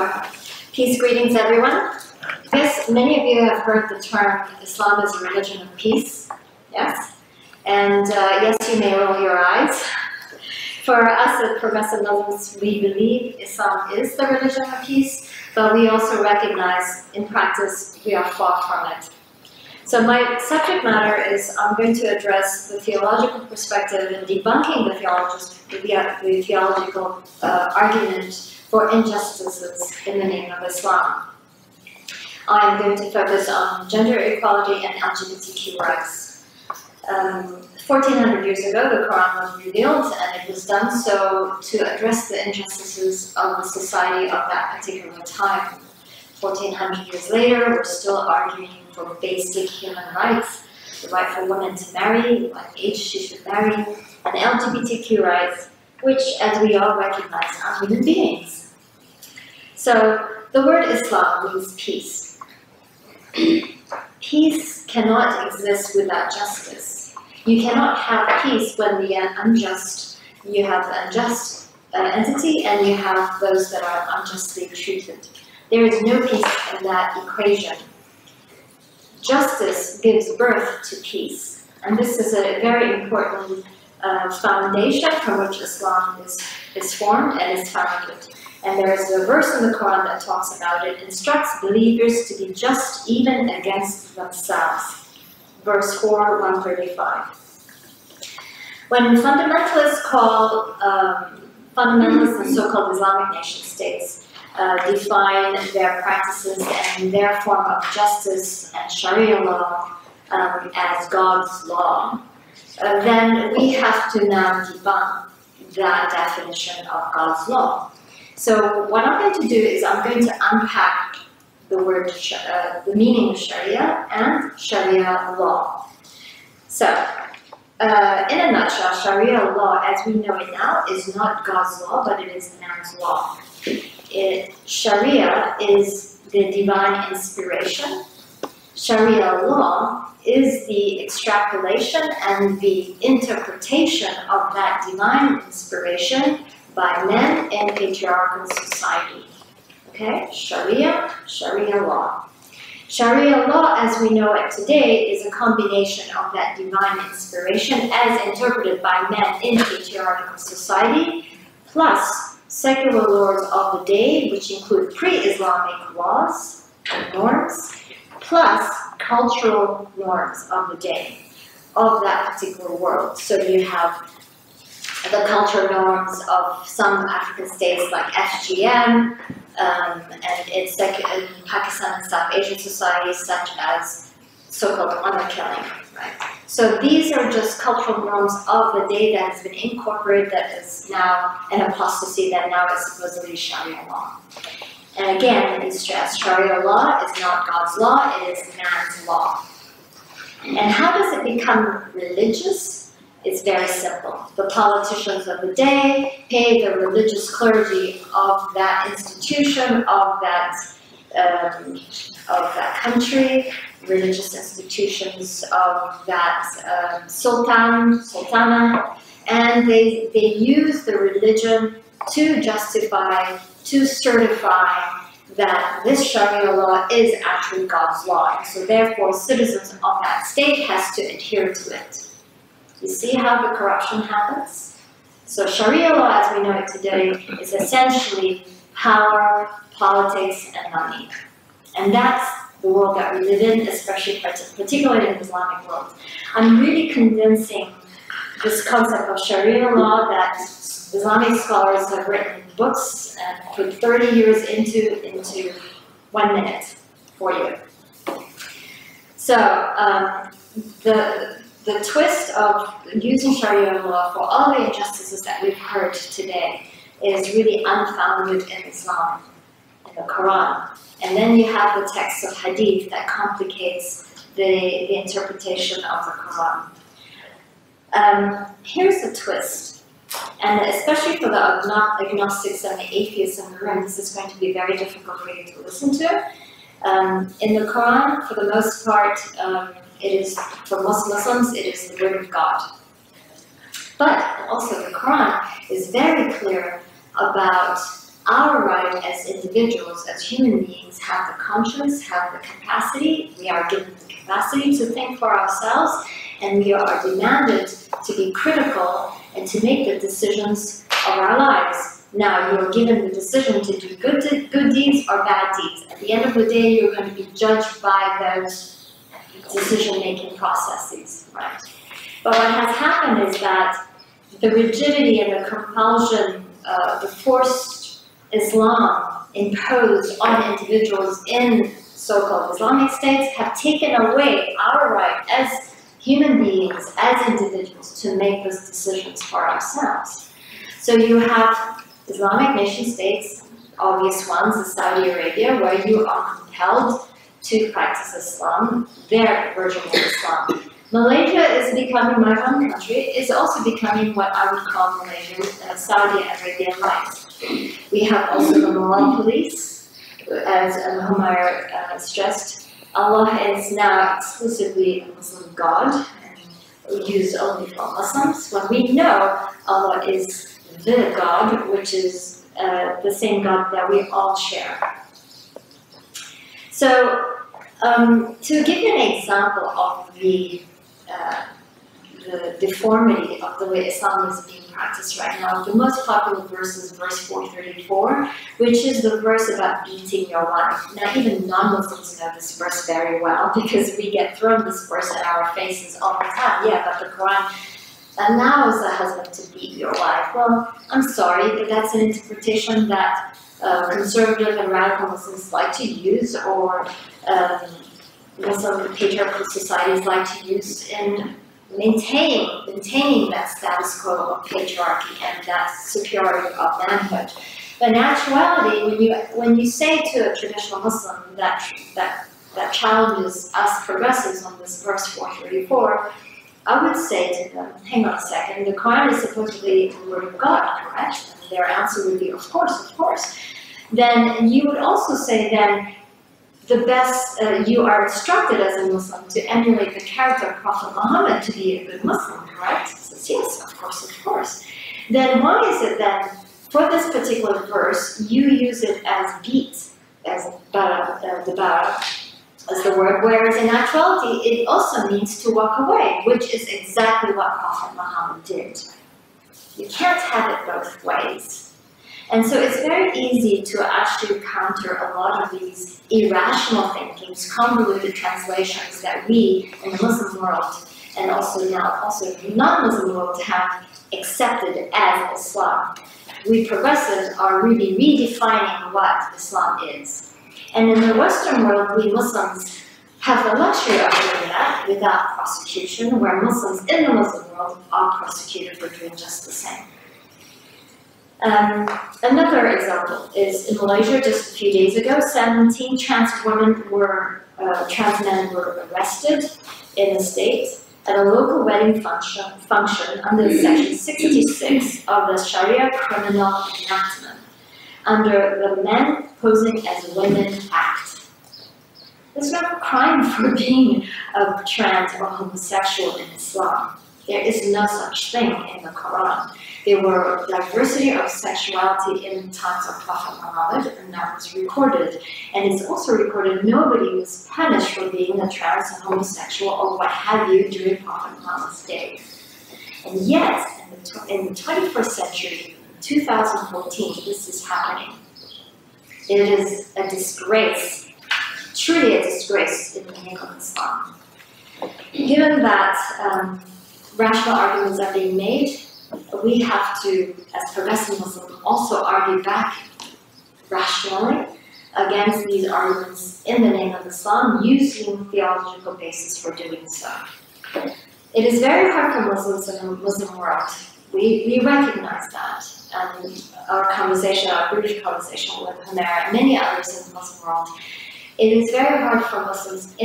Sure. Peace, greetings, everyone. I guess many of you have heard the term Islam is a religion of peace. Yes? And yes, you may roll your eyes. For us as progressive Muslims, we believe Islam is the religion of peace, but we also recognize in practice we are far from it. So my subject matter is I'm going to address the theological perspective and debunking the theological argument for injustices in the name of Islam. I'm going to focus on gender equality and LGBTQ rights. 1400 years ago, the Quran was revealed, and it was done so to address the injustices of the society of that particular time. 1400 years later, we're still arguing for basic human rights, the right for women to marry, what age she should marry, and LGBTQ rights, which, as we all recognize, are human beings. So, the word Islam means peace. Peace cannot exist without justice. You cannot have peace when you have the unjust entity and you have those that are unjustly treated. There is no peace in that equation. Justice gives birth to peace, and this is a very important foundation from which Islam is formed and is founded. And there is a verse in the Quran that talks about it, instructs believers to be just even against themselves. Verse 4, 135. When fundamentalists and so-called Islamic nation states define their practices and their form of justice and Sharia law as God's law, then we have to now debunk that definition of God's law. So what I'm going to do is I'm going to unpack the word, the meaning of Sharia and Sharia law. So, in a nutshell, Sharia law, as we know it now, is not God's law, but it is man's law. Sharia is the divine inspiration. Sharia law is the extrapolation and the interpretation of that divine inspiration by men in patriarchal society. Okay? Sharia law. Sharia law, as we know it today, is a combination of that divine inspiration as interpreted by men in patriarchal society, plus secular laws of the day, which include pre-Islamic laws and norms, plus cultural norms of the day of that particular world. So you have the cultural norms of some African states like FGM, and in Pakistan and South Asian societies such as so-called honor killing, right? So these are just cultural norms of the day that has been incorporated, that is now an apostasy that now is supposedly Sharia law. And again, let me stress, Sharia law is not God's law, it is man's law. And how does it become religious? It's very simple. The politicians of the day pay the religious clergy of that institution, of that country, religious institutions of that sultana, and they use the religion to justify, to certify that this Sharia law is actually God's law. And so therefore, citizens of that state has to adhere to it. You see how the corruption happens? So Sharia law, as we know it today, is essentially power, politics, and money. And that's the world that we live in, especially particularly in the Islamic world. I'm really condensing this concept of Sharia law that Islamic scholars have written books and put 30 years into 1 minute for you. So the twist of using Sharia law for all the injustices that we've heard today is really unfounded in Islam, in the Quran. And then you have the text of Hadith that complicates the interpretation of the Quran. Here's the twist, and especially for the agnostics and the atheists in the room, this is going to be very difficult for you to listen to. In the Quran, for the most part, it is, for most Muslims, it is the word of God. But also the Quran is very clear about our right as individuals, as human beings, have the conscience, have the capacity, we are given the capacity to think for ourselves, and we are demanded to be critical and to make the decisions of our lives. Now, you're given the decision to do good deeds or bad deeds. At the end of the day, you're going to be judged by those decision-making processes, right? But what has happened is that the rigidity and the compulsion, the forced Islam imposed on individuals in so-called Islamic states have taken away our right as human beings, as individuals, to make those decisions for ourselves. So you have Islamic nation states, obvious ones, is Saudi Arabia, where you are compelled to practice Islam, their version of Islam. Malaysia is becoming, my home country, is also becoming what I would call Malaysia, Saudi Arabia light. We have also the moral police, as Humayr stressed. Allah is now exclusively a Muslim God, and used only for Muslims, when we know Allah is the God, which is the same God that we all share. So, to give you an example of the deformity of the way Islam is being practiced right now, the most popular verse is verse 434, which is the verse about beating your wife. Now, even non-Muslims know this verse very well, because we get thrown this verse at our faces all the time. Yeah, but the Quran allows the husband to beat your wife. Well, I'm sorry, but that's an interpretation that conservative and radical Muslims like to use, or Muslim patriarchal societies like to use in maintaining that status quo of patriarchy and that superiority of manhood. But in actuality, when you say to a traditional Muslim that challenges us progressives on this verse 434, I would say to them, hang on a second, the Quran is supposedly the word of God, correct? And their answer would be, of course, of course. Then you would also say then, the best, you are instructed as a Muslim to emulate the character of Prophet Muhammad to be a good Muslim, correct? He says, yes, of course. Then why is it that for this particular verse, you use it as beat, as the bara, as the word, whereas in actuality, it also means to walk away, which is exactly what Prophet Muhammad did. You can't have it both ways. And so it's very easy to actually counter a lot of these irrational thinkings, convoluted translations that we in the Muslim world, and also now also the non-Muslim world, have accepted as Islam. We progressives are really redefining what Islam is. And in the Western world, we Muslims have the luxury of doing that without prosecution, where Muslims in the Muslim world are prosecuted for doing just the same. Another example is in Malaysia just a few days ago, 17 trans men were arrested in the state at a local wedding function under Section 66 of the Sharia Criminal Enactment, under the Men Posing as Women Act. There's no crime for being a trans or homosexual in Islam. There is no such thing in the Quran. There were diversity of sexuality in the times of Prophet Muhammad, and that was recorded. And it's also recorded nobody was punished for being a trans and homosexual or what have you during Prophet Muhammad's day. And yet, in the 21st century, 2014, this is happening. It is a disgrace, truly a disgrace in the name of Islam. Given that rational arguments are being made, we have to, as progressive Muslims, also argue back rationally against these arguments in the name of Islam, using theological basis for doing so. It is very hard for Muslims in the Muslim world. We recognize that. And our conversation, our brief conversation with Humayr and many others in the Muslim world, it is very hard for Muslims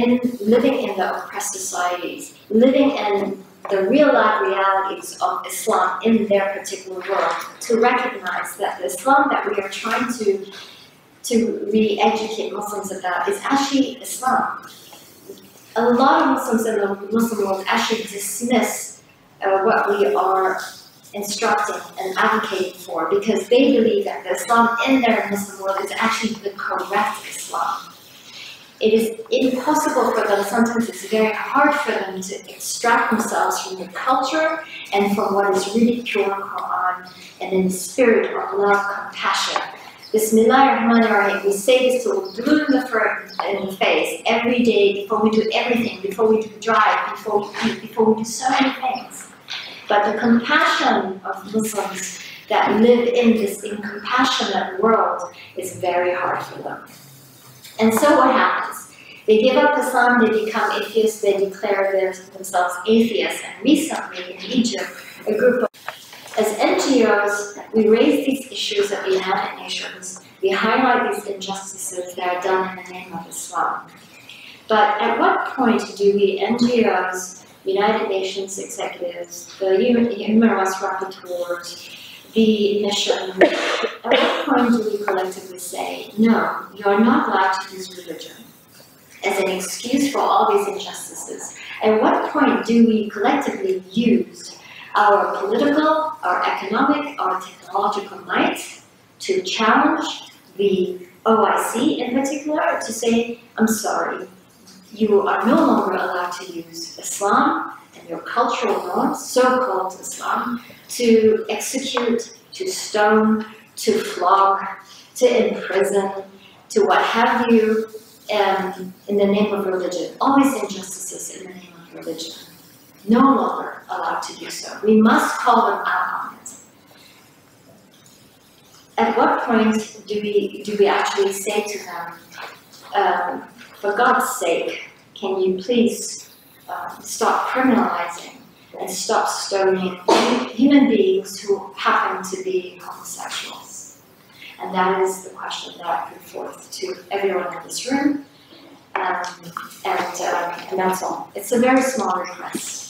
living in the oppressed societies, living in the real-life realities of Islam in their particular world, to recognize that the Islam that we are trying to re-educate Muslims about is actually Islam. A lot of Muslims in the Muslim world actually dismiss what we are instructing and advocating for, because they believe that the Islam in their Muslim world is actually the correct Islam. It is impossible for them, sometimes it's very hard for them to extract themselves from the culture and from what is really pure Quran and in the spirit of love, compassion. Bismillah ar-Rahman ar-Rahim. We say this till we're blue in the face every day before we do everything, before we do drive, before we eat, before we do so many things. But the compassion of Muslims that live in this incompassionate world is very hard for them. And so what happens? They give up Islam, they become atheists, they declare themselves atheists. And recently in Egypt, a group of, as NGOs, we raise these issues at the United Nations, we highlight these injustices that are done in the name of Islam. But at what point do we NGOs, United Nations executives, the human rights rapporteurs, the mission, at what point do we collectively say, no, you are not allowed to use religion as an excuse for all these injustices? At what point do we collectively use our political, our economic, our technological might to challenge the OIC in particular to say, I'm sorry, you are no longer allowed to use Islam and your cultural norms, so-called Islam, to execute, to stone, to flog, to imprison, to what have you, in the name of religion. All these injustices in the name of religion. No longer allowed to do so. We must call them out on it. At what point do we actually say to them, for God's sake, can you please stop criminalizing and stop stoning human beings who happen to be homosexuals? And that is the question that I put forth to everyone in this room. And that's all. It's a very small request.